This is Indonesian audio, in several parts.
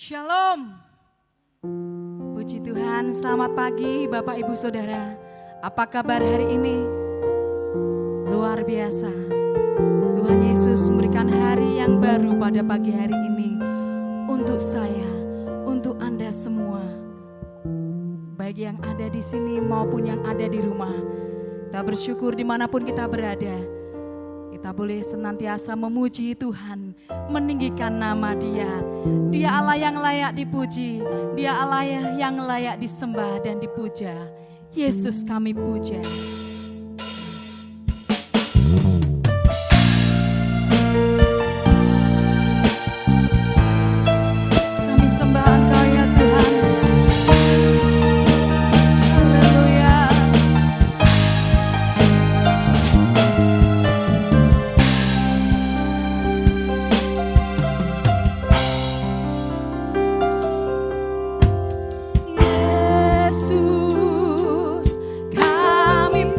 Shalom. Puji Tuhan, selamat pagi Bapak Ibu Saudara. Apa kabar hari ini? Luar biasa. Tuhan Yesus memberikan hari yang baru pada pagi hari ini untuk saya, untuk Anda semua. Baik yang ada di sini maupun yang ada di rumah. Kita bersyukur dimanapun kita berada. Kita boleh senantiasa memuji Tuhan, meninggikan nama Dia. Dia Allah yang layak dipuji, Dia Allah yang layak disembah dan dipuja. Yesus kami puja. Kami sembah Engkau ya Tuhan. Haleluya. Yesus, kami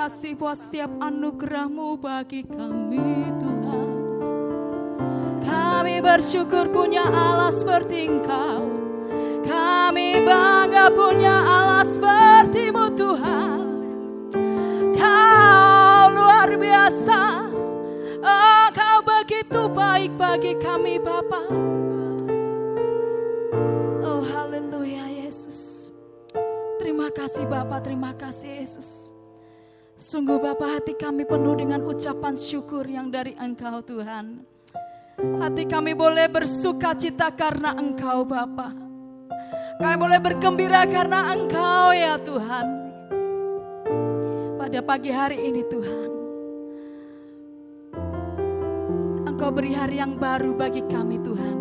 kasih buat setiap anugerah-Mu bagi kami Tuhan. Kami bersyukur punya Allah seperti Engkau. Kami bangga punya Allah seperti-Mu Tuhan. Kau luar biasa. Kau begitu baik bagi kami Bapa. Oh haleluya Yesus. Terima kasih Bapa, terima kasih Yesus. Sungguh Bapa, hati kami penuh dengan ucapan syukur yang dari Engkau Tuhan. Hati kami boleh bersuka cita karena Engkau Bapa. Kami boleh bergembira karena Engkau ya Tuhan. Pada pagi hari ini Tuhan, Engkau beri hari yang baru bagi kami Tuhan.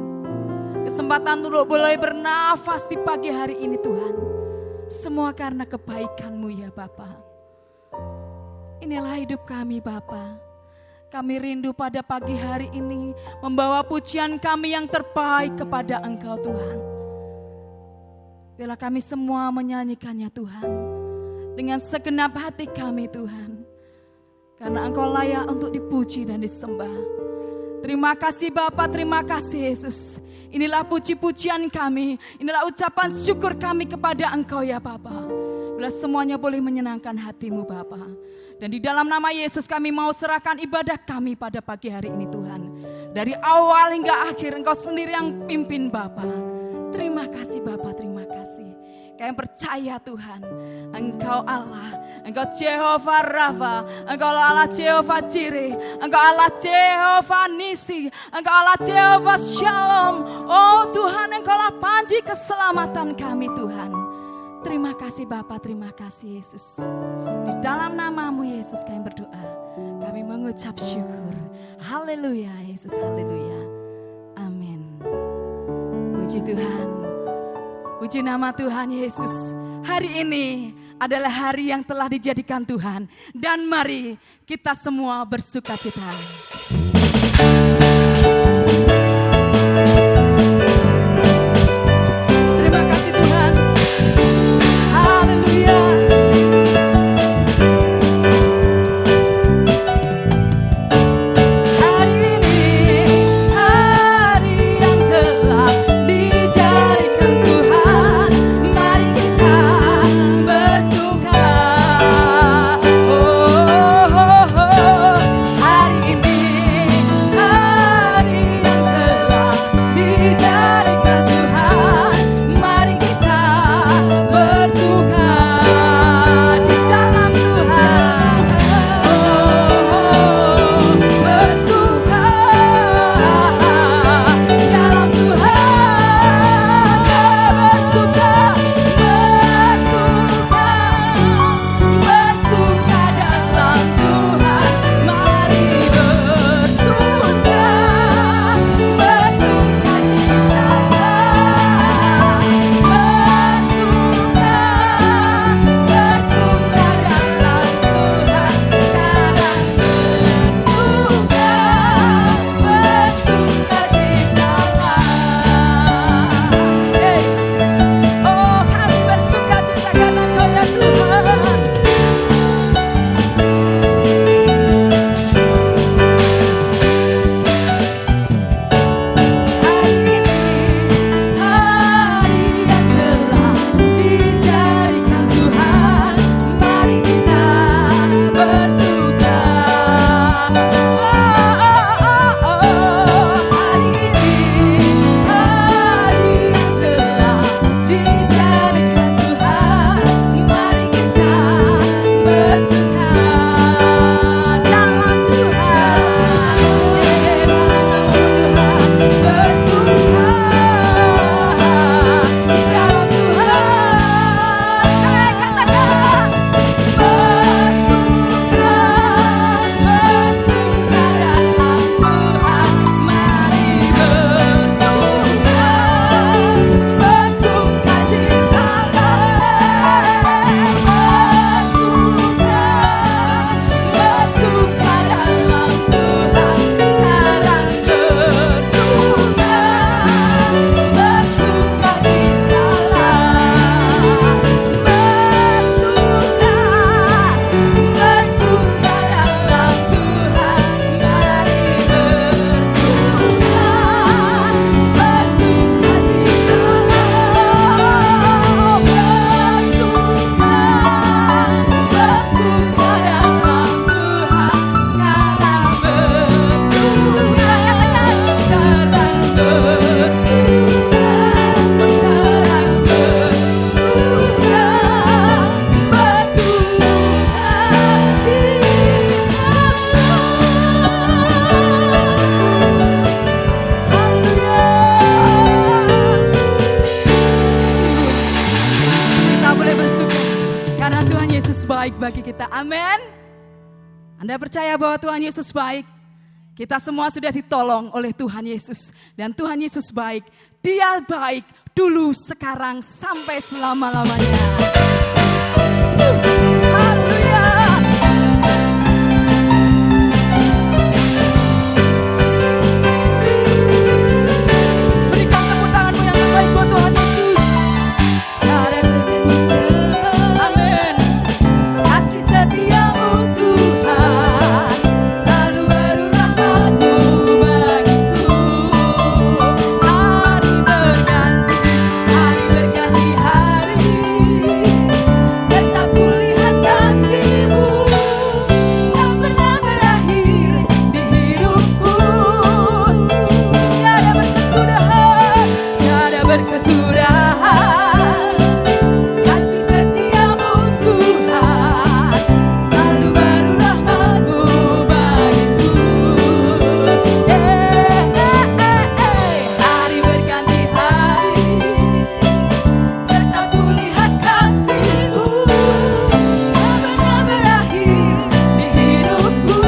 Kesempatan untuk boleh bernafas di pagi hari ini Tuhan. Semua karena kebaikan-Mu ya Bapa. Inilah hidup kami Bapa. Kami rindu pada pagi hari ini membawa pujian kami yang terbaik kepada Engkau Tuhan. Biarlah kami semua menyanyikannya Tuhan. Dengan segenap hati kami Tuhan. Karena Engkau layak untuk dipuji dan disembah. Terima kasih Bapa, terima kasih Yesus. Inilah puji-pujian kami. Inilah ucapan syukur kami kepada Engkau ya Bapa. Bila semuanya boleh menyenangkan hati-Mu Bapa. Dan di dalam nama Yesus kami mau serahkan ibadah kami pada pagi hari ini Tuhan. Dari awal hingga akhir Engkau sendiri yang pimpin Bapa. Terima kasih Bapa, terima kasih. Kami percaya Tuhan, Engkau Allah, Engkau Jehovah Rafa, Engkau Allah Jehovah Jireh, Engkau Allah Jehovah Nisi, Engkau Allah Jehovah Shalom. Oh Tuhan, Engkau lah panji keselamatan kami Tuhan. Terima kasih Bapa, terima kasih Yesus. Di dalam nama-Mu Yesus kami berdoa. Kami mengucap syukur. Haleluya Yesus, haleluya. Amin. Puji Tuhan. Puji nama Tuhan Yesus. Hari ini adalah hari yang telah dijadikan Tuhan. Dan mari kita semua bersuka cita. Terima kasih Tuhan. Haleluya. Hari ini hari yang telah dijadikan Tuhan. Mari kita bersuka. Oh, oh, oh. Hari ini bagi kita. Amin. Anda percaya bahwa Tuhan Yesus baik? Kita semua sudah ditolong oleh Tuhan Yesus. Dan Tuhan Yesus baik. Dia baik dulu, sekarang, sampai selama-lamanya. Haleluya. Berikan tepuk tanganmu yang terbaik buat Tuhan Yesus. Amin. Kasih setiamu Tuhan selalu baru rahmat-Mu bagiku. Hari berganti hari, tetap kulihat kasih-Mu tak pernah berakhir di hidupku. Tiada berkesudahan, tiada berkesudahan. Kasih setiamu Tuhan selalu baru rahmat-Mu bagiku. Hari berganti hari, tetap kulihat kasih-Mu tak pernah berakhir di hidupku.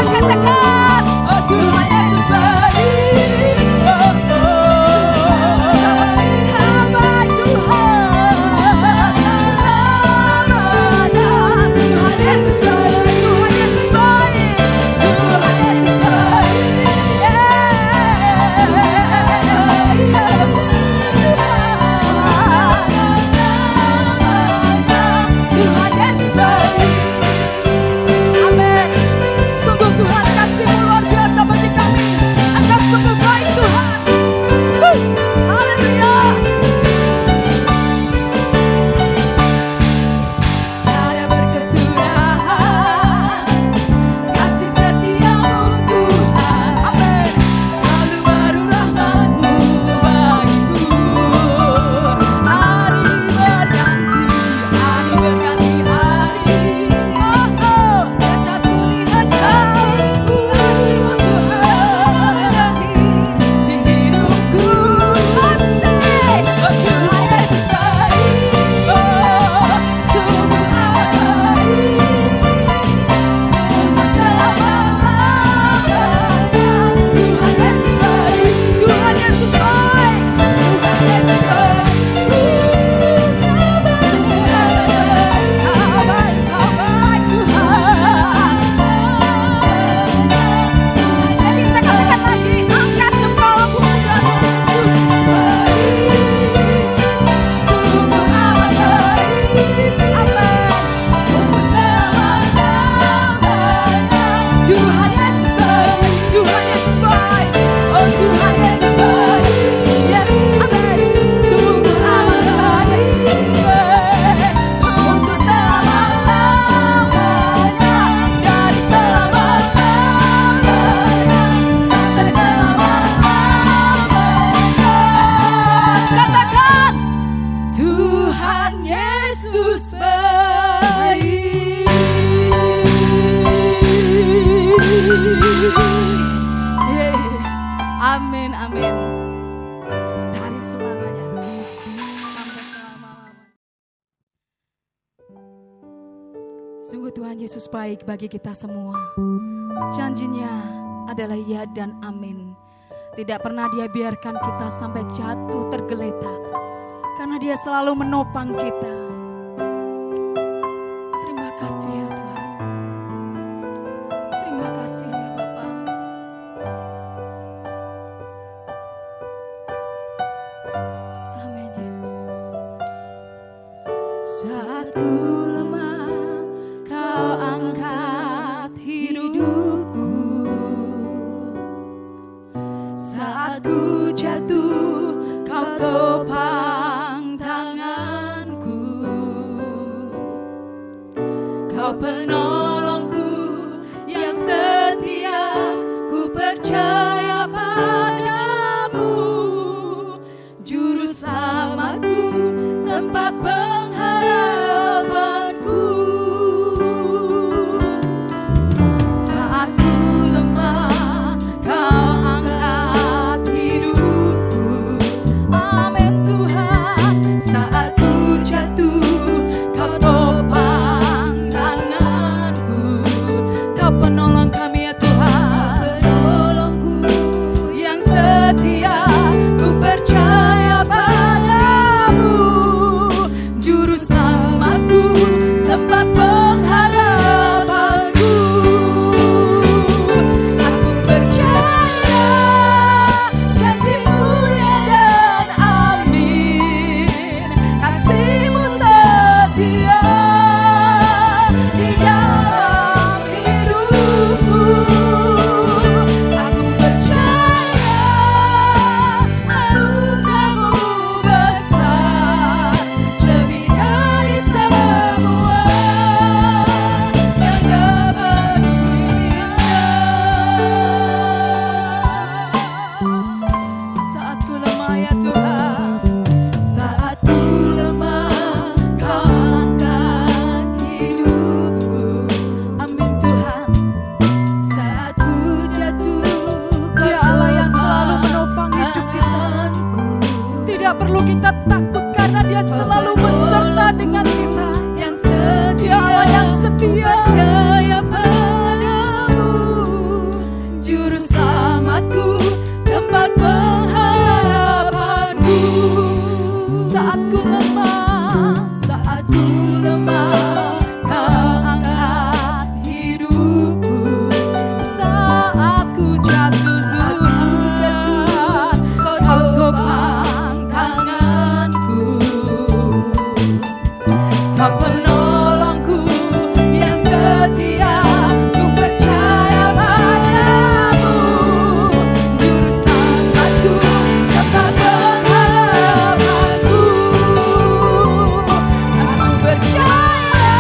Katakan, oh Tuhan Yesus baik. Oh, baik Tuhan. Tuhan Yesus baik. Tuhan Yesus baik. Tuhan Yesus baik. Tuhan Yesus baik. Amin. Sungguh Tuhan, kasih-Mu luar biasa bagi kami. Engkau sungguh baik Tuhan. Haleluya. Tiada berkesudahan, kasih setiamu Tuhan. Amin. Selalu baru rahmat-Mu bagiku. Hari berganti hari. Tetap kulihat kasih-Mu Tuhan di hidupku. Asik. Oh Tuhan Yesus baik. Oh sungguh amat baik. Untuk selama-lamanya. Tuhan Yesus baik. Tuhan Yesus baik. Tuhan Yesus baik. Kau baik Tuhan. Jadi kita katakan lagi, angkat jempolmu buat Yesus baik. Sungguh amat baik. Amin. Untuk selama-lamanya. Tuhan Yesus baik. Tuhan Yesus baik. Oh Tuhan Yesus baik. Yes, amin. Sungguh amat baik. Untuk selama-lamanya. Dari selama-lamanya sampai selama-lamanya. Katakan, Tuhan Yesus baik. Amin, amin. Dari selamanya sampai selama-lamanya. Sungguh Tuhan Yesus baik bagi kita semua. Janjinya adalah ya dan amin. Tidak pernah Dia biarkan kita sampai jatuh tergeletak, karena Dia selalu menopang kita. Terima kasih ya Tuhan. Terima kasih ya Bapa. Amin Yesus. Saat ku lemah, Kau angkat hidupku. Saat ku jatuh, Kau topang tanganku. Kau penolongku yang setia, ku percaya padamu. Juru selamatku, tempat pengharapanku. Saat ku lemah, Kau angkat hidupku. Amin Tuhan. Saat ku jatuh, Kau topang kita takut karena Dia selalu beserta dengan kita. Dia Allah yang setia, percaya padamu, Juru Selamatku, tempat pengharapanku. Saat ku lemah, Kau angkat hidupku. Saat ku jatuh Tuhan, Kau topang tanganku. Kau penolongku yang setia, ku percaya padamu. Juru Selamatku, tempat pengharapanku. Aku percaya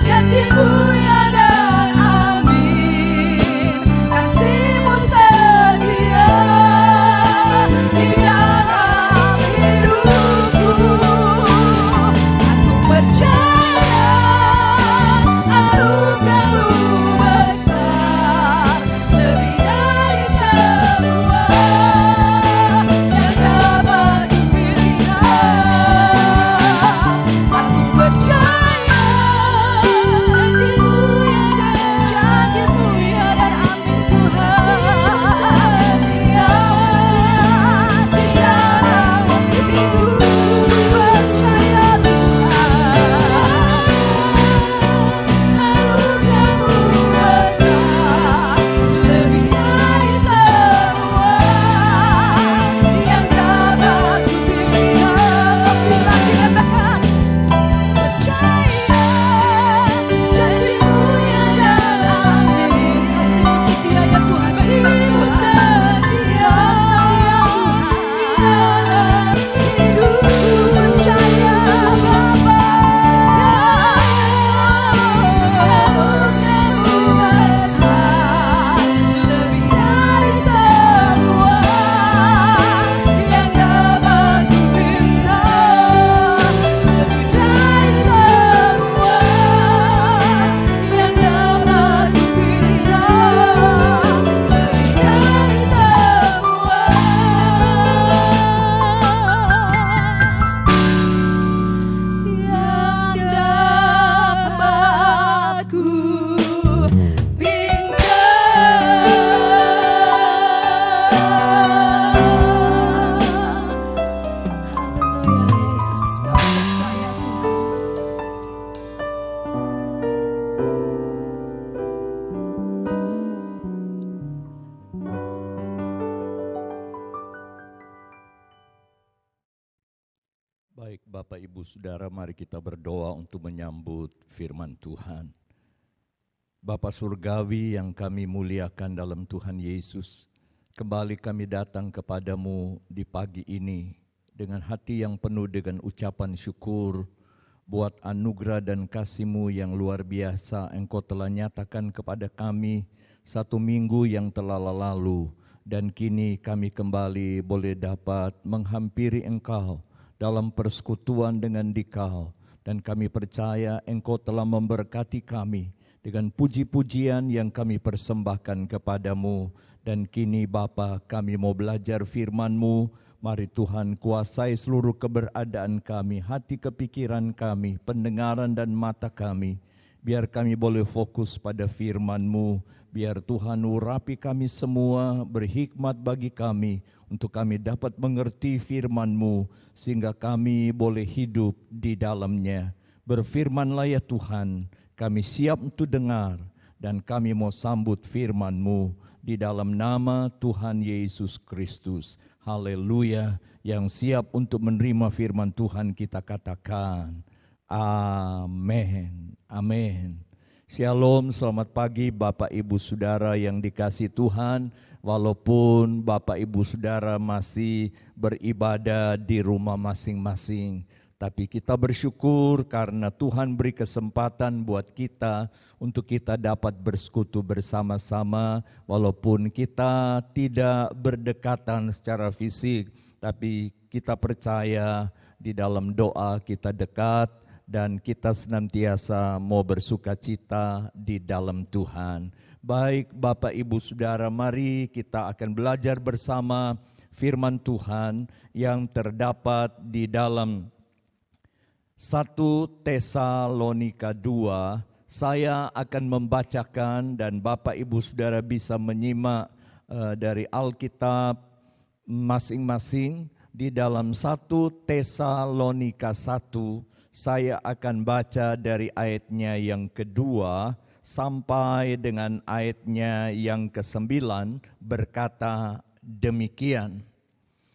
janji-Mu ya dan amin. Kasih-Mu setia di dalam hidupku. Aku percaya anugerah-Mu besar, lebih dari semua yang dapat kupilihan. Aku percaya janji-Mu ya dan amin Tuhan, yang setia di dalam hidupku. Percaya Tuhan, anugerah-Mu besar, lebih dari semua yang dapat kupilihan. Lebih lagi katakan, percaya janji-Mu ya dan amin. Kasih-Mu setia ya Tuhan, berikanlah setia Tuhan di dalam hidupku. Percaya Bapa, anugerah-Mu besar, lebih dari semua yang dapat kupinta. Lebih dari semua yang dapat kupinta. Lebih dari semua yang dapat kupinta. Haleluya Yesus, kami percaya Tuhan. Baik Bapak Ibu Saudara, mari kita berdoa untuk menyambut firman Tuhan. Bapa Surgawi yang kami muliakan dalam Tuhan Yesus, kembali kami datang kepadamu di pagi ini dengan hati yang penuh dengan ucapan syukur buat anugerah dan kasih-Mu yang luar biasa Engkau telah nyatakan kepada kami satu minggu yang telah lalu, dan kini kami kembali boleh dapat menghampiri Engkau dalam persekutuan dengan Dikau, dan kami percaya Engkau telah memberkati kami dengan puji-pujian yang kami persembahkan kepadamu. Dan kini Bapa, kami mau belajar firman-Mu. Mari Tuhan kuasai seluruh keberadaan kami, hati kepikiran kami, pendengaran dan mata kami. Biar kami boleh fokus pada firman-Mu. Biar Tuhan urapi kami semua, berhikmat bagi kami, untuk kami dapat mengerti firman-Mu, sehingga kami boleh hidup di dalamnya. Berfirmanlah ya Tuhan, kami siap untuk dengar, dan kami mau sambut firman-Mu di dalam nama Tuhan Yesus Kristus. Haleluya. Yang siap untuk menerima firman Tuhan kita katakan, amin. Amin. Shalom, selamat pagi Bapak Ibu Saudara yang dikasihi Tuhan. Walaupun Bapak Ibu Saudara masih beribadah di rumah masing-masing, tapi kita bersyukur karena Tuhan beri kesempatan buat kita untuk kita dapat bersekutu bersama-sama. Walaupun kita tidak berdekatan secara fisik, tapi kita percaya di dalam doa kita dekat, dan kita senantiasa mau bersuka cita di dalam Tuhan. Baik Bapak Ibu Saudara, mari kita akan belajar bersama firman Tuhan yang terdapat di dalam 1 Tesalonika 2. Saya akan membacakan dan Bapak Ibu Saudara bisa menyimak dari Alkitab masing-masing. Di dalam 1 Tesalonika 1, saya akan baca dari ayatnya yang kedua sampai dengan ayatnya yang ke-9, berkata demikian.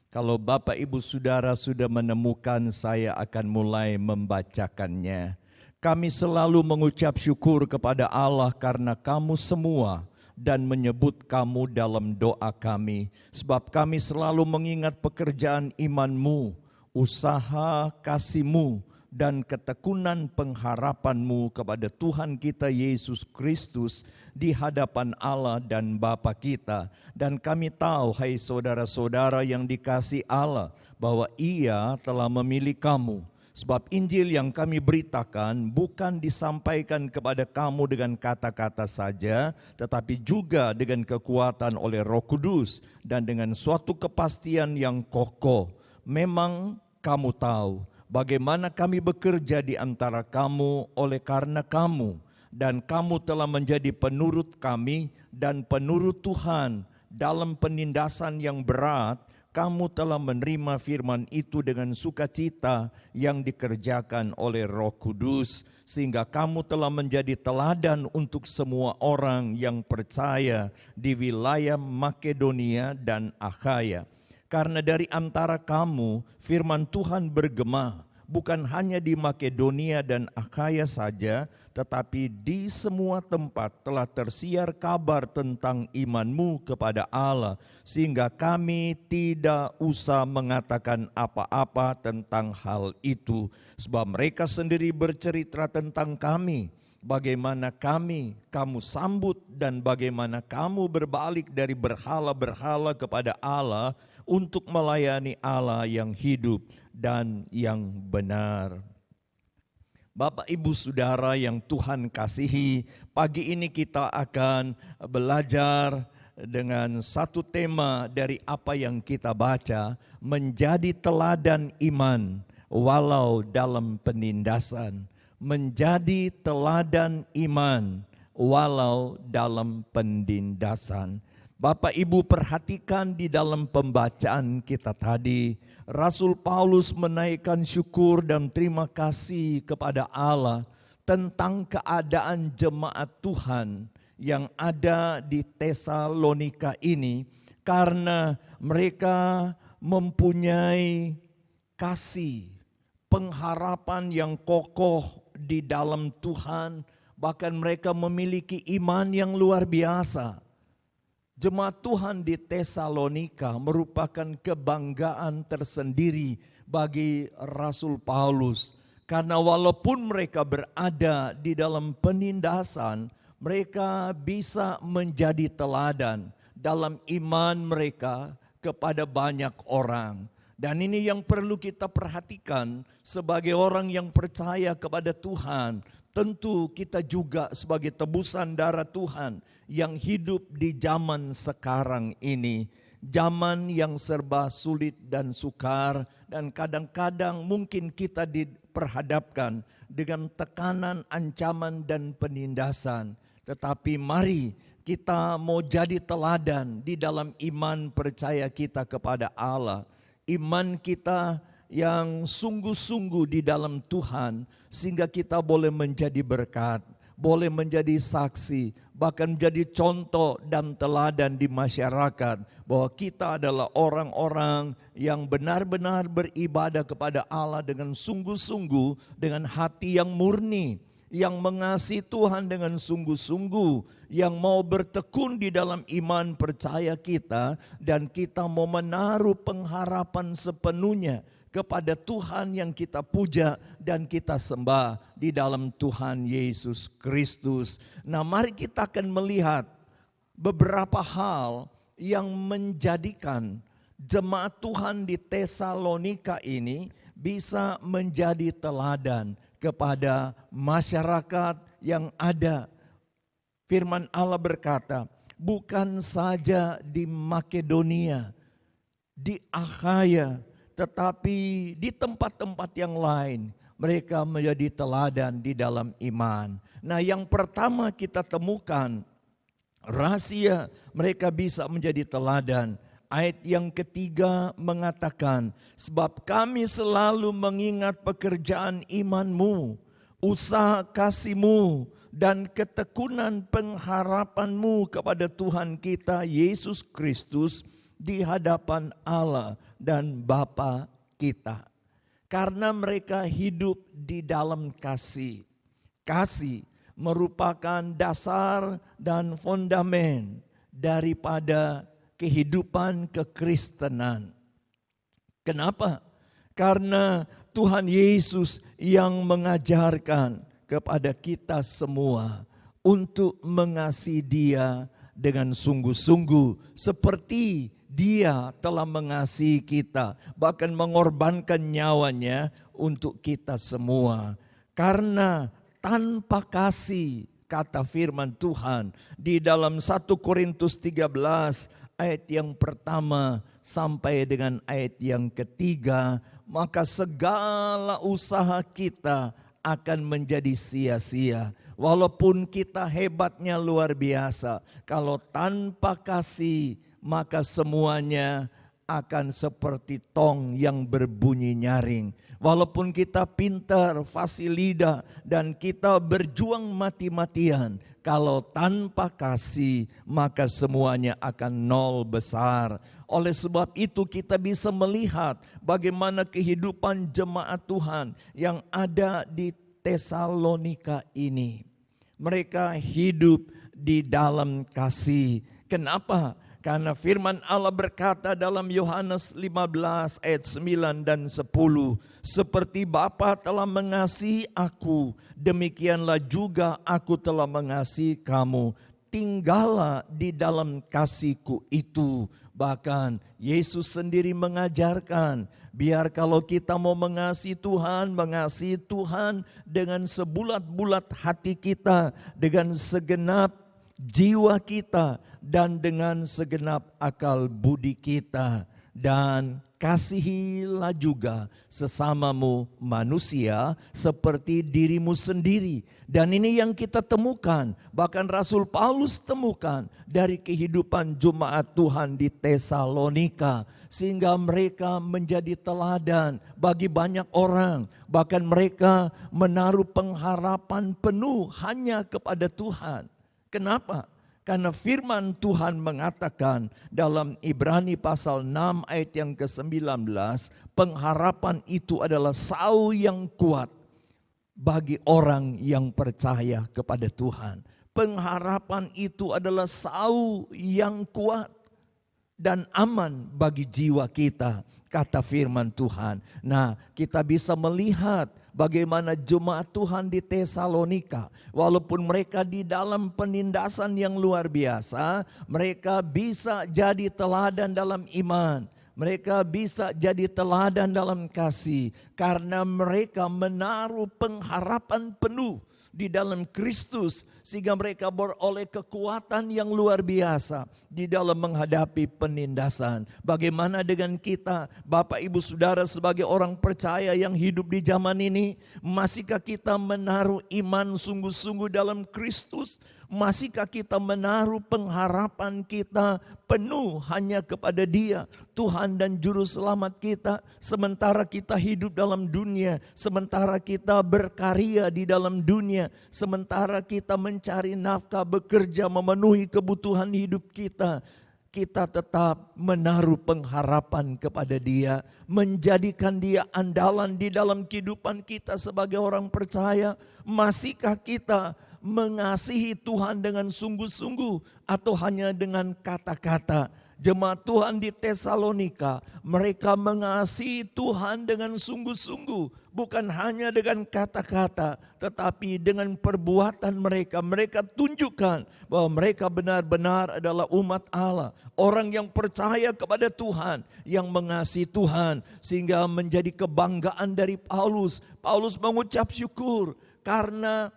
Kalau Bapak Ibu Saudara sudah menemukan, saya akan mulai membacakannya. Kami selalu mengucap syukur kepada Allah karena kamu semua dan menyebut kamu dalam doa kami. Sebab kami selalu mengingat pekerjaan imanmu, usaha kasihmu, dan ketekunan pengharapanmu kepada Tuhan kita Yesus Kristus di hadapan Allah dan Bapa kita. Dan kami tahu, hai saudara-saudara yang dikasihi Allah, bahwa Ia telah memilih kamu. Sebab Injil yang kami beritakan bukan disampaikan kepada kamu dengan kata-kata saja, tetapi juga dengan kekuatan oleh Roh Kudus dan dengan suatu kepastian yang kokoh. Memang kamu tahu bagaimana kami bekerja di antara kamu oleh karena kamu, dan kamu telah menjadi penurut kami dan penurut Tuhan. Dalam penindasan yang berat, kamu telah menerima firman itu dengan sukacita yang dikerjakan oleh Roh Kudus, sehingga kamu telah menjadi teladan untuk semua orang yang percaya di wilayah Makedonia dan Akhaya. Karena dari antara kamu firman Tuhan bergema, bukan hanya di Makedonia dan Akhaya saja, tetapi di semua tempat telah tersiar kabar tentang imanmu kepada Allah, sehingga kami tidak usah mengatakan apa-apa tentang hal itu, sebab mereka sendiri bercerita tentang kami, bagaimana kamu sambut dan bagaimana kamu berbalik dari berhala-berhala kepada Allah untuk melayani Allah yang hidup dan yang benar. Bapak Ibu Saudara yang Tuhan kasihi, pagi ini kita akan belajar dengan satu tema dari apa yang kita baca, menjadi teladan iman walau dalam penindasan. Menjadi teladan iman walau dalam penindasan. Bapak Ibu perhatikan di dalam pembacaan kita tadi, Rasul Paulus menaikkan syukur dan terima kasih kepada Allah tentang keadaan jemaat Tuhan yang ada di Tesalonika ini, karena mereka mempunyai kasih, pengharapan yang kokoh di dalam Tuhan, bahkan mereka memiliki iman yang luar biasa. Jemaat Tuhan di Tesalonika merupakan kebanggaan tersendiri bagi Rasul Paulus, karena walaupun mereka berada di dalam penindasan, mereka bisa menjadi teladan dalam iman mereka kepada banyak orang. Dan ini yang perlu kita perhatikan sebagai orang yang percaya kepada Tuhan. Tentu kita juga sebagai tebusan darah Tuhan yang hidup di zaman sekarang ini. Zaman yang serba sulit dan sukar, dan kadang-kadang mungkin kita diperhadapkan dengan tekanan, ancaman, dan penindasan. Tetapi mari kita mau jadi teladan di dalam iman percaya kita kepada Allah. Iman kita yang sungguh-sungguh di dalam Tuhan, sehingga kita boleh menjadi berkat, boleh menjadi saksi, bahkan menjadi contoh dan teladan di masyarakat, bahwa kita adalah orang-orang yang benar-benar beribadah kepada Allah dengan sungguh-sungguh, dengan hati yang murni, yang mengasihi Tuhan dengan sungguh-sungguh, yang mau bertekun di dalam iman percaya kita, dan kita mau menaruh pengharapan sepenuhnya kepada Tuhan yang kita puja dan kita sembah di dalam Tuhan Yesus Kristus. Nah, mari kita akan melihat beberapa hal yang menjadikan jemaat Tuhan di Tesalonika ini bisa menjadi teladan kepada masyarakat yang ada. Firman Allah berkata, bukan saja di Makedonia, di Akhaya, tetapi di tempat-tempat yang lain mereka menjadi teladan di dalam iman. Nah, yang pertama kita temukan rahasia mereka bisa menjadi teladan. Ayat yang ketiga mengatakan, sebab kami selalu mengingat pekerjaan imanmu, usaha kasihmu, dan ketekunan pengharapanmu kepada Tuhan kita Yesus Kristus di hadapan Allah dan Bapa kita. Karena mereka hidup di dalam kasih. Kasih merupakan dasar dan fondamen daripada kehidupan kekristenan. Kenapa? Karena Tuhan Yesus yang mengajarkan kepada kita semua untuk mengasihi Dia dengan sungguh-sungguh seperti Dia telah mengasihi kita, bahkan mengorbankan nyawanya untuk kita semua. Karena tanpa kasih, kata firman Tuhan di dalam 1 Korintus 13 ayat yang pertama sampai dengan ayat yang ketiga, maka segala usaha kita akan menjadi sia-sia. Walaupun kita hebatnya luar biasa, kalau tanpa kasih maka semuanya akan seperti tong yang berbunyi nyaring. Walaupun kita pintar, fasilida, dan kita berjuang mati-matian, kalau tanpa kasih maka semuanya akan nol besar. Oleh sebab itu kita bisa melihat bagaimana kehidupan jemaat Tuhan yang ada di Tesalonika ini. Mereka hidup di dalam kasih. Kenapa? Karena firman Allah berkata dalam Yohanes 15 ayat 9 dan 10, seperti Bapa telah mengasihi aku, demikianlah juga aku telah mengasihi kamu. Tinggallah di dalam kasihku itu. Bahkan Yesus sendiri mengajarkan, biar kalau kita mau mengasihi Tuhan dengan sebulat-bulat hati kita, dengan segenap jiwa kita, dan dengan segenap akal budi kita. Dan kasihilah juga sesamamu manusia seperti dirimu sendiri. Dan ini yang kita temukan, bahkan Rasul Paulus temukan dari kehidupan jemaat Tuhan di Tesalonika, sehingga mereka menjadi teladan bagi banyak orang. Bahkan mereka menaruh pengharapan penuh hanya kepada Tuhan. Kenapa? Karena firman Tuhan mengatakan dalam Ibrani pasal 6 ayat yang ke-19, pengharapan itu adalah sau yang kuat bagi orang yang percaya kepada Tuhan. Pengharapan itu adalah sau yang kuat dan aman bagi jiwa kita, kata firman Tuhan. Nah, kita bisa melihat bagaimana jemaat Tuhan di Tesalonika, walaupun mereka di dalam penindasan yang luar biasa, mereka bisa jadi teladan dalam iman. Mereka bisa jadi teladan dalam kasih, karena mereka menaruh pengharapan penuh di dalam Kristus, sehingga mereka beroleh kekuatan yang luar biasa di dalam menghadapi penindasan. Bagaimana dengan kita, Bapak Ibu Saudara, sebagai orang percaya yang hidup di zaman ini? Masihkah kita menaruh iman sungguh-sungguh dalam Kristus? Masihkah kita menaruh pengharapan kita penuh hanya kepada Dia, Tuhan dan Juru Selamat kita, sementara kita hidup dalam dunia, sementara kita berkarya di dalam dunia, sementara kita mencari nafkah, bekerja, memenuhi kebutuhan hidup kita? Kita tetap menaruh pengharapan kepada Dia, menjadikan Dia andalan di dalam kehidupan kita sebagai orang percaya. Masihkah kita mengasihi Tuhan dengan sungguh-sungguh atau hanya dengan kata-kata? Jemaat Tuhan di Tesalonika, mereka mengasihi Tuhan dengan sungguh-sungguh, bukan hanya dengan kata-kata, tetapi dengan perbuatan mereka. Mereka tunjukkan bahwa mereka benar-benar adalah umat Allah, orang yang percaya kepada Tuhan, yang mengasihi Tuhan, sehingga menjadi kebanggaan dari Paulus. Paulus mengucap syukur karena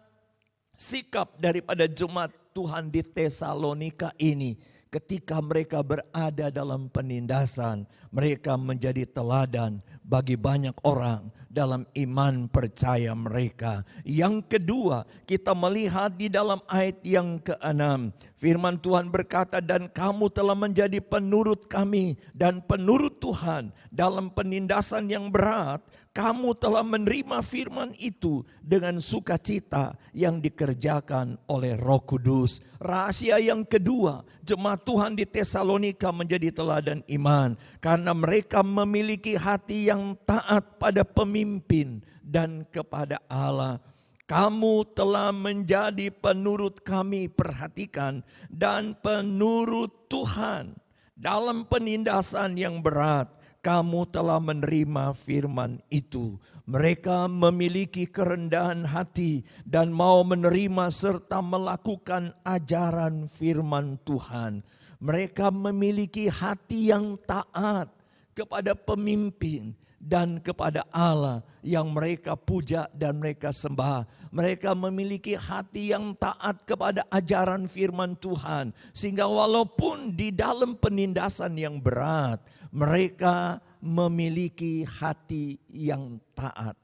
sikap daripada jemaat Tuhan di Tesalonika ini. ketika mereka berada dalam penindasan, mereka menjadi teladan bagi banyak orang dalam iman percaya mereka. Yang kedua, kita melihat di dalam ayat yang ke-6, firman Tuhan berkata, dan kamu telah menjadi penurut kami dan penurut Tuhan dalam penindasan yang berat. Kamu telah menerima firman itu dengan sukacita yang dikerjakan oleh Roh Kudus. Rahasia yang kedua, jemaat Tuhan di Tesalonika menjadi teladan iman karena mereka memiliki hati yang taat pada pemimpin dan kepada Allah. Kamu telah menjadi penurut kami, perhatikan, dan penurut Tuhan dalam penindasan yang berat. Kamu telah menerima firman itu. Mereka memiliki kerendahan hati dan mau menerima serta melakukan ajaran firman Tuhan. Mereka memiliki hati yang taat kepada pemimpin dan kepada Allah yang mereka puja dan mereka sembah. Mereka memiliki hati yang taat kepada ajaran firman Tuhan, sehingga walaupun di dalam penindasan yang berat, mereka memiliki hati yang taat,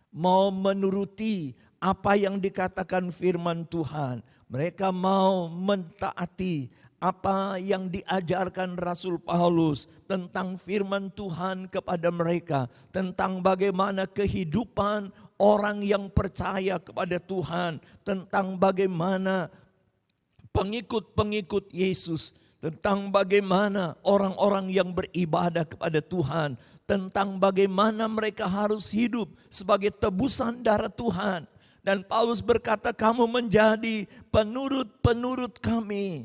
mau menuruti apa yang dikatakan firman Tuhan. Mereka mau mentaati apa yang diajarkan Rasul Paulus tentang firman Tuhan kepada mereka, tentang bagaimana kehidupan orang yang percaya kepada Tuhan, tentang bagaimana pengikut-pengikut Yesus, tentang bagaimana orang-orang yang beribadah kepada Tuhan, tentang bagaimana mereka harus hidup sebagai tebusan darah Tuhan. Dan Paulus berkata, kamu menjadi penurut-penurut kami,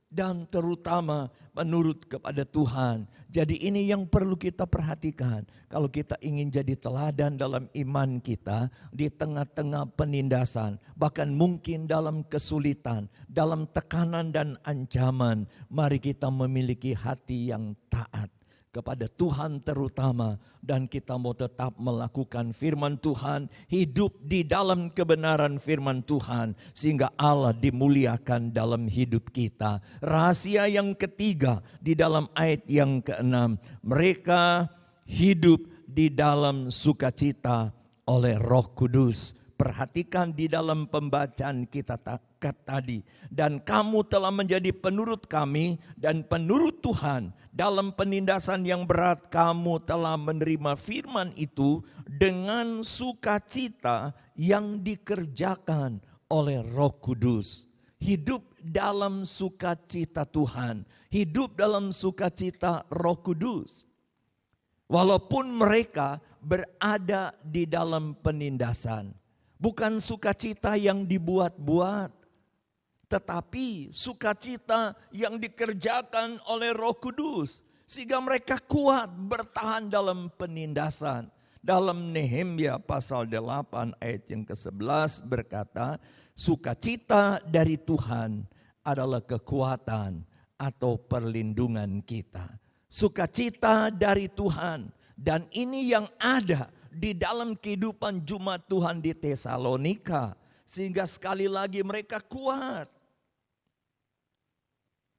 dan terutama menurut kepada Tuhan. Jadi ini yang perlu kita perhatikan. Kalau kita ingin jadi teladan dalam iman kita di tengah-tengah penindasan, bahkan mungkin dalam kesulitan, dalam tekanan dan ancaman, mari kita memiliki hati yang taat kepada Tuhan terutama, dan kita mau tetap melakukan firman Tuhan, hidup di dalam kebenaran firman Tuhan sehingga Allah dimuliakan dalam hidup kita. Rahasia yang ketiga di dalam ayat yang ke-6, mereka hidup di dalam sukacita oleh Roh Kudus. Perhatikan di dalam pembacaan kita tadi. Dan kamu telah menjadi penurut kami dan penurut Tuhan. Dalam penindasan yang berat kamu telah menerima firman itu dengan sukacita yang dikerjakan oleh Roh Kudus. Hidup dalam sukacita Tuhan. Hidup dalam sukacita Roh Kudus. Walaupun mereka berada di dalam penindasan. Bukan sukacita yang dibuat-buat, tetapi sukacita yang dikerjakan oleh Roh Kudus, sehingga mereka kuat bertahan dalam penindasan. Dalam Nehemia pasal 8 ayat yang ke-11 berkata, sukacita dari Tuhan adalah kekuatan atau perlindungan kita. Sukacita dari Tuhan, dan ini yang ada di dalam kehidupan Jemaat Tuhan di Tesalonika, sehingga sekali lagi mereka kuat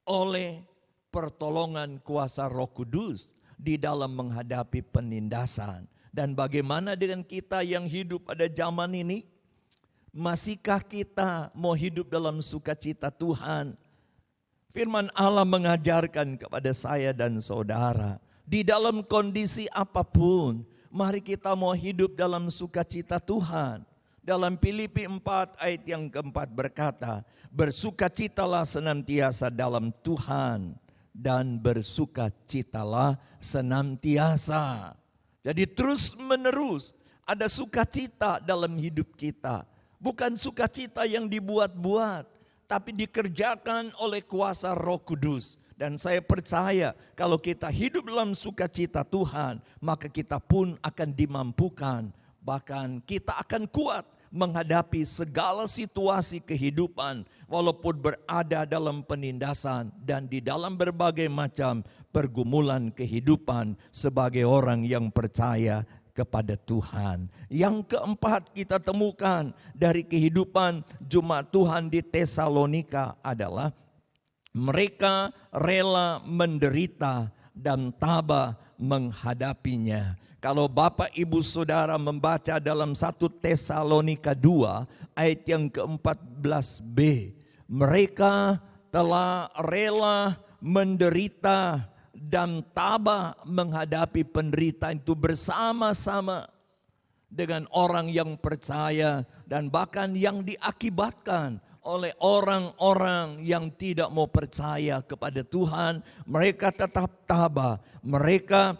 oleh pertolongan kuasa Roh Kudus di dalam menghadapi penindasan. Dan bagaimana dengan kita yang hidup pada zaman ini? Masihkah kita mau hidup dalam sukacita Tuhan? Firman Allah mengajarkan kepada saya dan saudara, di dalam kondisi apapun, mari kita mau hidup dalam sukacita Tuhan. Dalam Filipi 4 ayat yang keempat berkata, bersukacitalah senantiasa dalam Tuhan dan bersukacitalah senantiasa. Jadi terus menerus ada sukacita dalam hidup kita. Bukan sukacita yang dibuat-buat, tapi dikerjakan oleh kuasa Roh Kudus. Dan saya percaya kalau kita hidup dalam sukacita Tuhan, maka kita pun akan dimampukan. Bahkan kita akan kuat menghadapi segala situasi kehidupan, walaupun berada dalam penindasan dan di dalam berbagai macam pergumulan kehidupan sebagai orang yang percaya kepada Tuhan. Yang keempat kita temukan dari kehidupan Jemaat Tuhan di Tesalonika adalah Mereka rela menderita dan tabah menghadapinya. Kalau Bapak Ibu Saudara membaca dalam 1 Tesalonika 2 ayat yang ke-14b, mereka telah rela menderita dan tabah menghadapi penderitaan itu bersama-sama dengan orang yang percaya dan bahkan yang diakibatkan oleh orang-orang yang tidak mau percaya kepada Tuhan. Mereka tetap tabah, mereka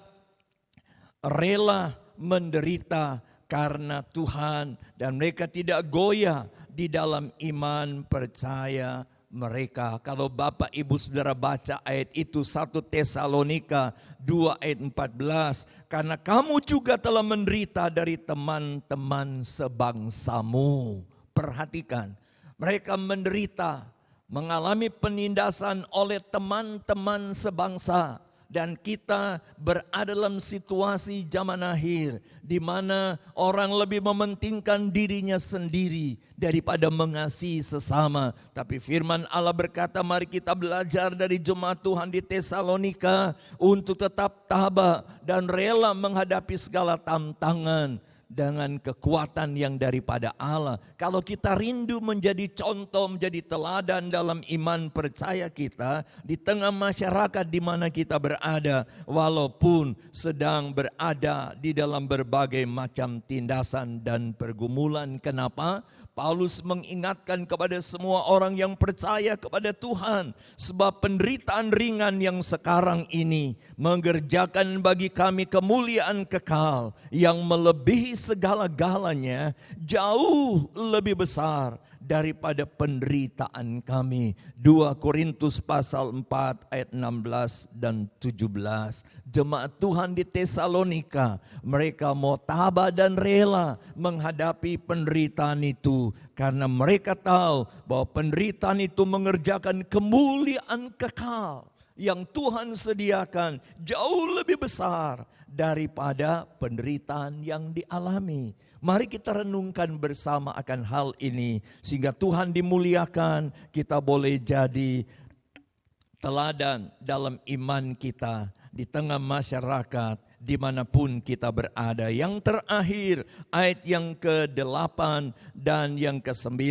rela menderita karena Tuhan, dan mereka tidak goyah di dalam iman percaya mereka. Kalau Bapak Ibu Saudara baca ayat itu 1 Tesalonika 2 ayat 14, karena kamu juga telah menderita dari teman-teman sebangsamu. Perhatikan, mereka menderita, mengalami penindasan oleh teman-teman sebangsa. Dan kita berada dalam situasi zaman akhir di mana orang lebih mementingkan dirinya sendiri daripada mengasihi sesama. Tapi firman Allah berkata, mari kita belajar dari jemaat Tuhan di Tesalonika untuk tetap tabah dan rela menghadapi segala tantangan dengan kekuatan yang daripada Allah. Kalau kita rindu menjadi contoh, menjadi teladan dalam iman percaya kita di tengah masyarakat di mana kita berada, walaupun sedang berada di dalam berbagai macam tindasan dan pergumulan. Kenapa? Paulus mengingatkan kepada semua orang yang percaya kepada Tuhan, sebab penderitaan ringan yang sekarang ini mengerjakan bagi kami kemuliaan kekal yang melebihi segala-galanya, jauh lebih besar daripada penderitaan kami. 2 Korintus pasal 4 ayat 16 dan 17. Jemaat Tuhan di Tesalonika, mereka mau tabah dan rela menghadapi penderitaan itu karena mereka tahu bahwa penderitaan itu mengerjakan kemuliaan kekal yang Tuhan sediakan jauh lebih besar daripada penderitaan yang dialami. Mari kita renungkan bersama akan hal ini sehingga Tuhan dimuliakan, kita boleh jadi teladan dalam iman kita di tengah masyarakat dimanapun kita berada. Yang terakhir ayat yang ke-8 dan yang ke-9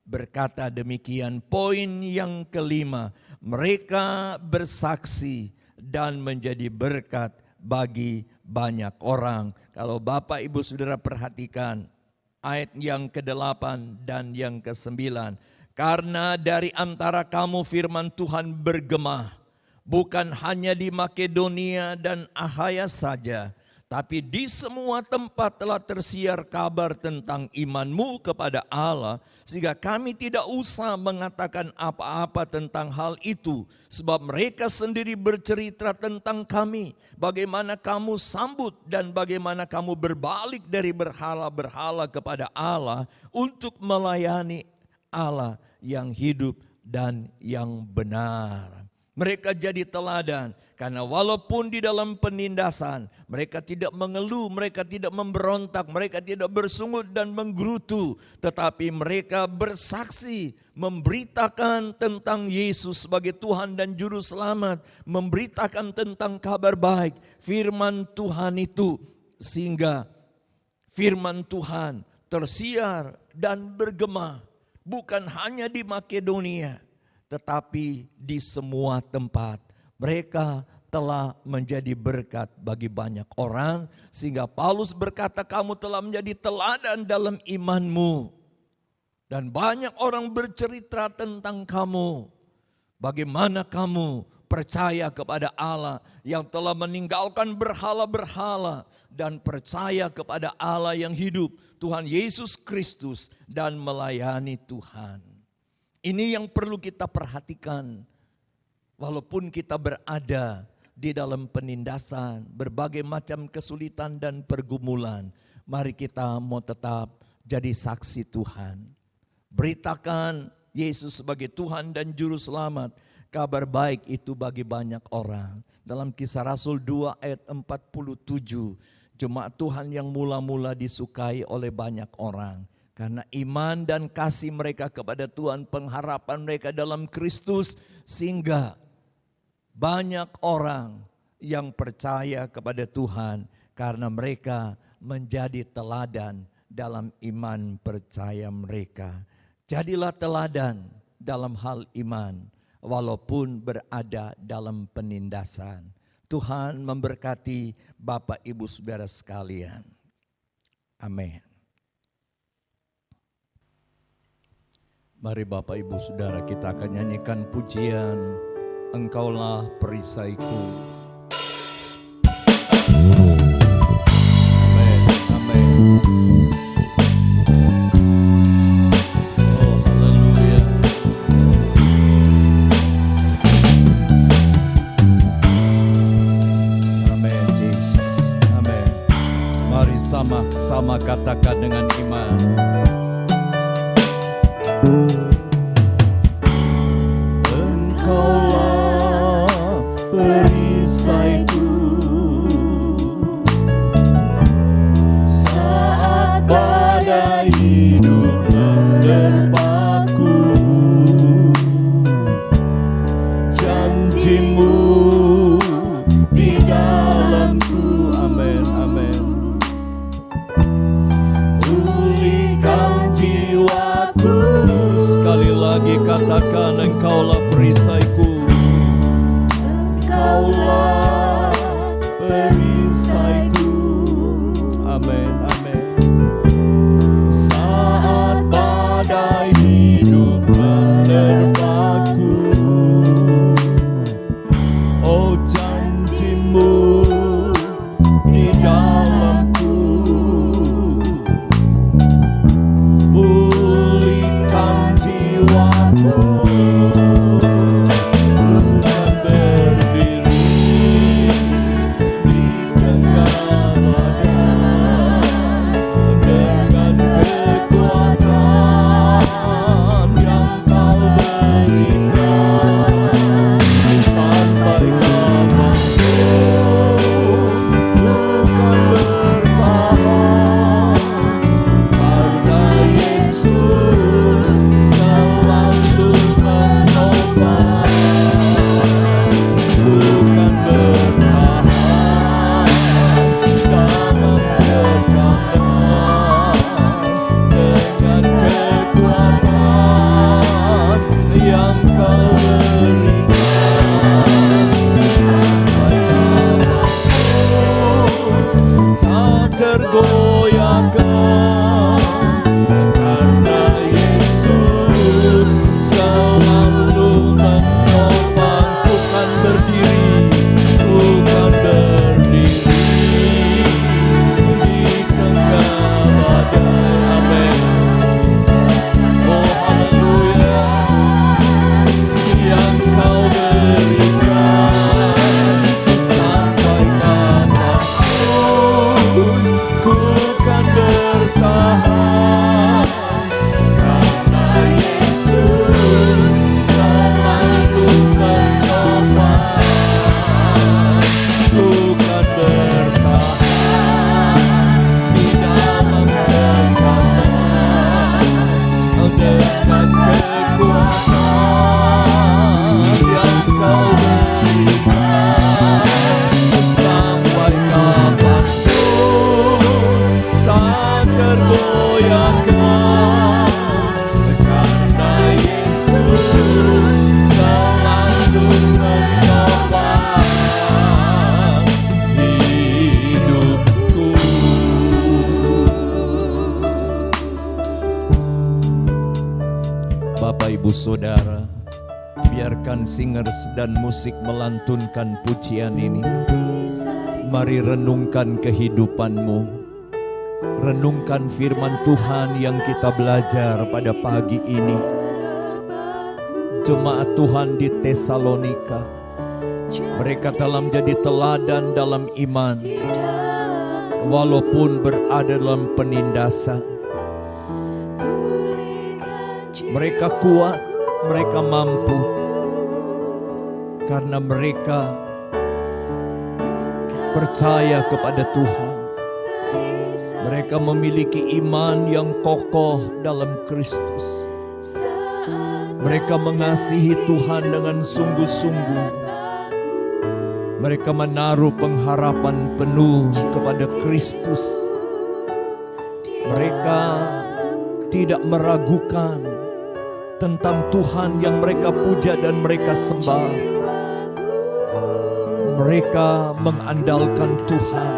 berkata demikian. Poin yang kelima, mereka bersaksi dan menjadi berkat bagi banyak orang. Kalau Bapak Ibu Saudara perhatikan ayat yang ke-8 dan yang ke-9. Karena dari antara kamu firman Tuhan bergema, bukan hanya di Makedonia dan Akhaya saja, tapi di semua tempat telah tersiar kabar tentang imanmu kepada Allah, sehingga kami tidak usah mengatakan apa-apa tentang hal itu, sebab mereka sendiri bercerita tentang kami, bagaimana kamu sambut dan bagaimana kamu berbalik dari berhala-berhala kepada Allah untuk melayani Allah yang hidup dan yang benar. Mereka jadi teladan karena walaupun di dalam penindasan mereka tidak mengeluh, mereka tidak memberontak, mereka tidak bersungut dan menggerutu, tetapi mereka bersaksi, memberitakan tentang Yesus sebagai Tuhan dan Juru Selamat, memberitakan tentang kabar baik firman Tuhan itu, sehingga firman Tuhan tersiar dan bergema bukan hanya di Makedonia, tetapi di semua tempat. Mereka telah menjadi berkat bagi banyak orang, sehingga Paulus berkata, kamu telah menjadi teladan dalam imanmu. Dan banyak orang bercerita tentang kamu. Bagaimana kamu percaya kepada Allah yang telah meninggalkan berhala-berhala dan percaya kepada Allah yang hidup, Tuhan Yesus Kristus, dan melayani Tuhan. Ini yang perlu kita perhatikan. Walaupun kita berada di dalam penindasan, berbagai macam kesulitan dan pergumulan, mari kita mau tetap jadi saksi Tuhan. Beritakan Yesus sebagai Tuhan dan Juru Selamat. Kabar baik itu bagi banyak orang. Dalam Kisah Rasul 2 ayat 47, jemaat Tuhan yang mula-mula disukai oleh banyak orang. Karena iman dan kasih mereka kepada Tuhan, pengharapan mereka dalam Kristus, sehingga banyak orang yang percaya kepada Tuhan karena mereka menjadi teladan dalam iman percaya mereka. Jadilah teladan dalam hal iman, walaupun berada dalam penindasan. Tuhan memberkati Bapak Ibu Saudara sekalian. Amin. Mari Bapak Ibu Saudara, kita akan nyanyikan pujian Engkaulah Perisaiku. Amin, amin. Oh, haleluya. Amin, Yesus. Amin. Mari sama-sama katakan dengan iman. Engkaulah perisaiku saat badai hidup menerpaku. Janjimu di dalamku, amin, amin. Pulihkan jiwaku. Sekali lagi katakan, Engkaulah perisaiku. Engkaulah perisaiku. Amin, amin. Saat badai hidup menerpaku, oh janjimu di dalamku. Pulihkan jiwaku. Bukan berdiri di tengah badai dengan kekuatan yang Kau berikan. Sampai kapanpun bukan bertahan, karena Yesus selalu menopang. Bukan bertahan dalam tekanan, dengan kekuatan yang Kau berikan. Sampai kapanpun tak tergoyahkan, karena Yesus selalu menopang. Bukan berdiri di tengah badai. Amin. Oh haleluya. Yang Kau berikan sampai kapanpun ku kan bertahan, karena Yesus selalu menopang. Ku kan bertahan di dalam tekanan, dengan kekuatan yang Kau berikan. Sampai kapanpun tak tergoyahkan, karena Yesus selalu menopang hidupku. Bapak Ibu Saudara, biarkan singers dan musik melantunkan pujian ini. Mari renungkan kehidupanmu. Renungkan firman Tuhan yang kita belajar pada pagi ini. Jemaat Tuhan di Tesalonika, mereka telah menjadi teladan dalam iman, walaupun berada dalam penindasan. Mereka kuat, mereka mampu, karena mereka percaya kepada Tuhan. Mereka memiliki iman yang kokoh dalam Kristus. Mereka mengasihi Tuhan dengan sungguh-sungguh. Mereka menaruh pengharapan penuh kepada Kristus. Mereka tidak meragukan tentang Tuhan yang mereka puja dan mereka sembah. Mereka mengandalkan Tuhan,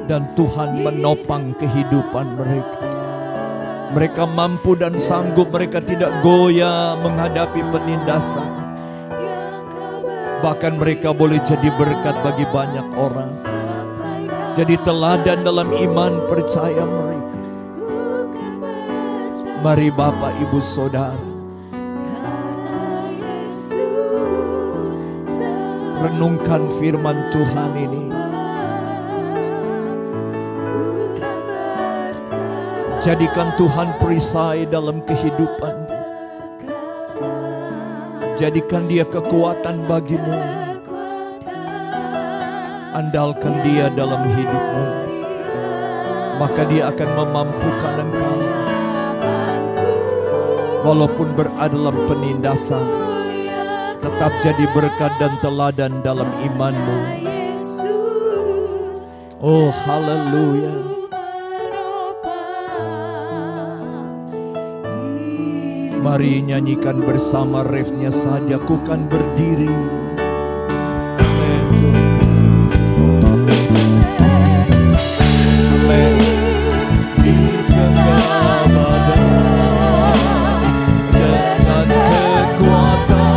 dan Tuhan menopang kehidupan mereka. Mereka mampu dan sanggup, mereka tidak goyah menghadapi penindasan. Bahkan mereka boleh jadi berkat bagi banyak orang. Jadi teladan dalam iman percaya mereka. Mari Bapak Ibu Saudara, renungkan firman Tuhan ini. Jadikan Tuhan perisai dalam kehidupan. Jadikan Dia kekuatan bagimu. Andalkan Dia dalam hidupmu, maka Dia akan memampukan engkau. Walaupun berada dalam penindasan, tetap jadi berkat dan teladan dalam imanmu. Oh haleluya. Mari nyanyikan bersama refnya saja, ku kan berdiri. Di tengah badai, dengan kekuatan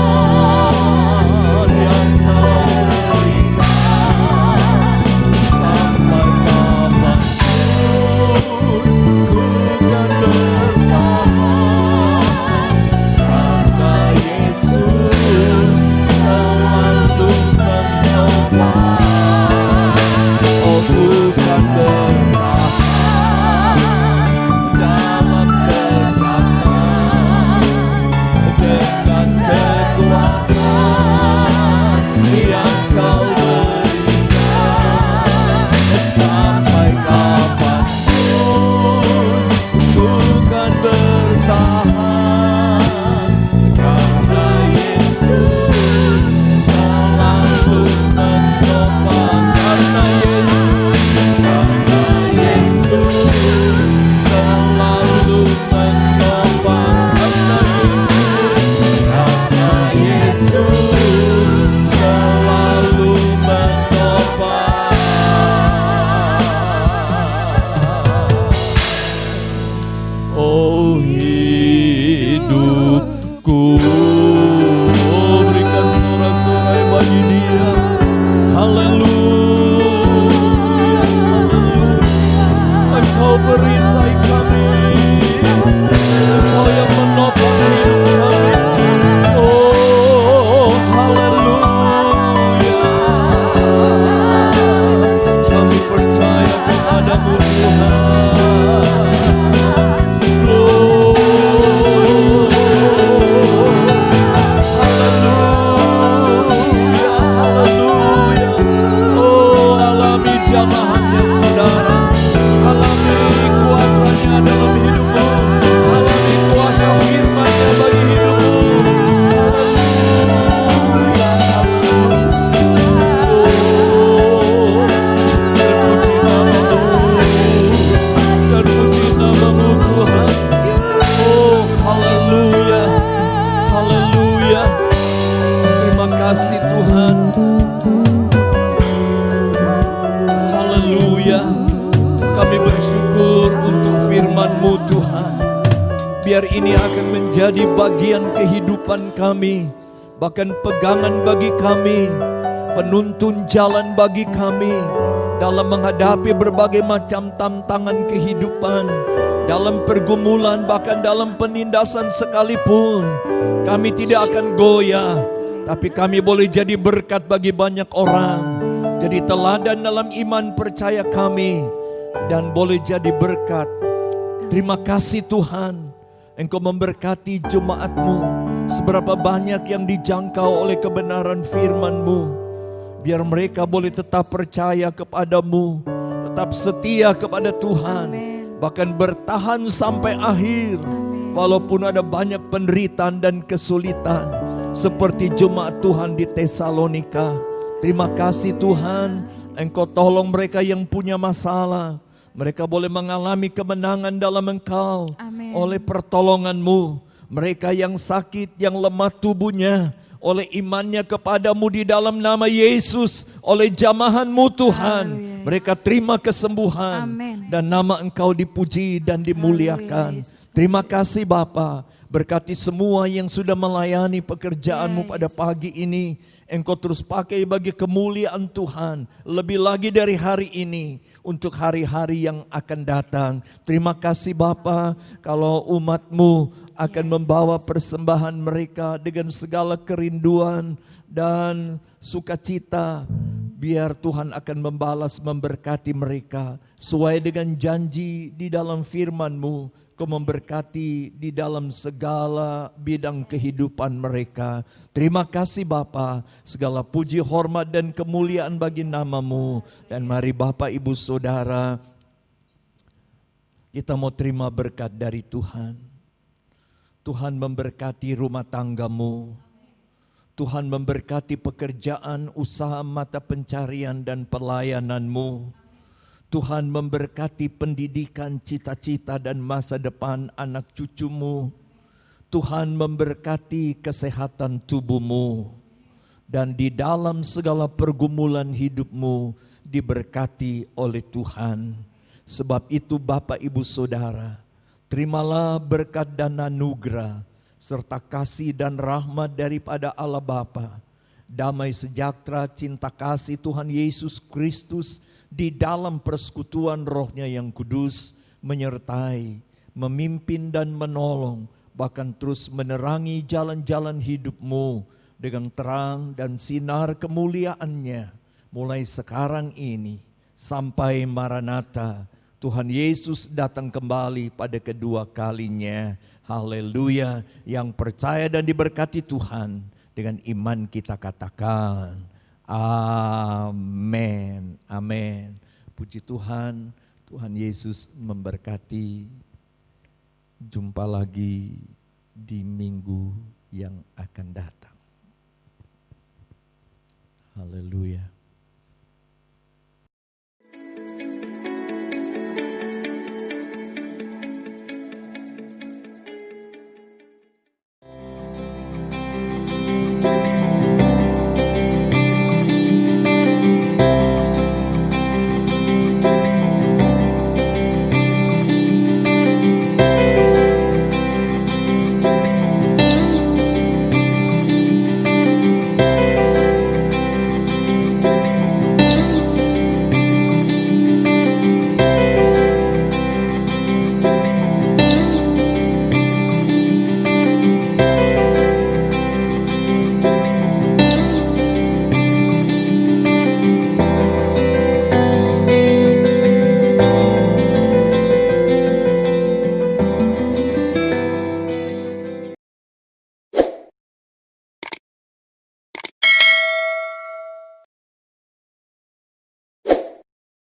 yang Kau berikan, sampai kapanpun ku kan bertahan. Biar ini akan menjadi bagian kehidupan kami, bahkan pegangan bagi kami, penuntun jalan bagi kami dalam menghadapi berbagai macam tantangan kehidupan, dalam pergumulan, bahkan dalam penindasan sekalipun. Kami tidak akan goyah, tapi kami boleh jadi berkat bagi banyak orang, jadi teladan dalam iman percaya kami, dan boleh jadi berkat. Terima kasih Tuhan, Engkau memberkati jemaat-Mu. Seberapa banyak yang dijangkau oleh kebenaran firman-Mu. Biar mereka boleh tetap percaya kepada-Mu, tetap setia kepada Tuhan, Amin. bahkan bertahan sampai akhir. Amin. Walaupun ada banyak penderitaan dan kesulitan, seperti jemaat Tuhan di Tesalonika. Terima kasih Tuhan, Engkau tolong mereka yang punya masalah. Mereka boleh mengalami kemenangan dalam Engkau Amin. oleh pertolongan-Mu. Mereka yang sakit, yang lemah tubuhnya, oleh imannya kepadamu di dalam nama Yesus, oleh jamahan-Mu Tuhan, Haleluya, mereka terima kesembuhan. Amin. Dan nama Engkau dipuji dan dimuliakan. Haleluya, Yesus. Terima kasih Bapa. Berkati semua yang sudah melayani pekerjaan-Mu Ya, pada Yesus. pagi ini. Engkau terus pakai bagi kemuliaan Tuhan. Lebih lagi dari hari ini, untuk hari-hari yang akan datang. Terima kasih Bapa, kalau umat-Mu akan membawa persembahan mereka dengan segala kerinduan dan sukacita. Biar Tuhan akan membalas, memberkati mereka sesuai dengan janji di dalam firman-Mu. Kau memberkati di dalam segala bidang kehidupan mereka. Terima kasih Bapa, segala puji, hormat dan kemuliaan bagi nama-Mu. Dan mari Bapak Ibu Saudara, kita mau terima berkat dari Tuhan. Tuhan memberkati rumah tanggamu. Tuhan memberkati pekerjaan, usaha, mata pencarian dan pelayananmu. Tuhan memberkati pendidikan, cita-cita dan masa depan anak cucumu. Tuhan memberkati kesehatan tubuhmu. Dan di dalam segala pergumulan hidupmu diberkati oleh Tuhan. Sebab itu Bapak Ibu Saudara, terimalah berkat dan anugerah serta kasih dan rahmat daripada Allah Bapa, damai sejahtera, cinta kasih Tuhan Yesus Kristus di dalam persekutuan Roh-Nya yang kudus menyertai, memimpin dan menolong, bahkan terus menerangi jalan-jalan hidupmu dengan terang dan sinar kemuliaan-Nya mulai sekarang ini sampai Maranatha, Tuhan Yesus datang kembali pada kedua kalinya. Haleluya. Yang percaya dan diberkati Tuhan, dengan iman kita katakan amin. Amin. Puji Tuhan. Tuhan Yesus memberkati. Jumpa lagi di minggu yang akan datang. Haleluya.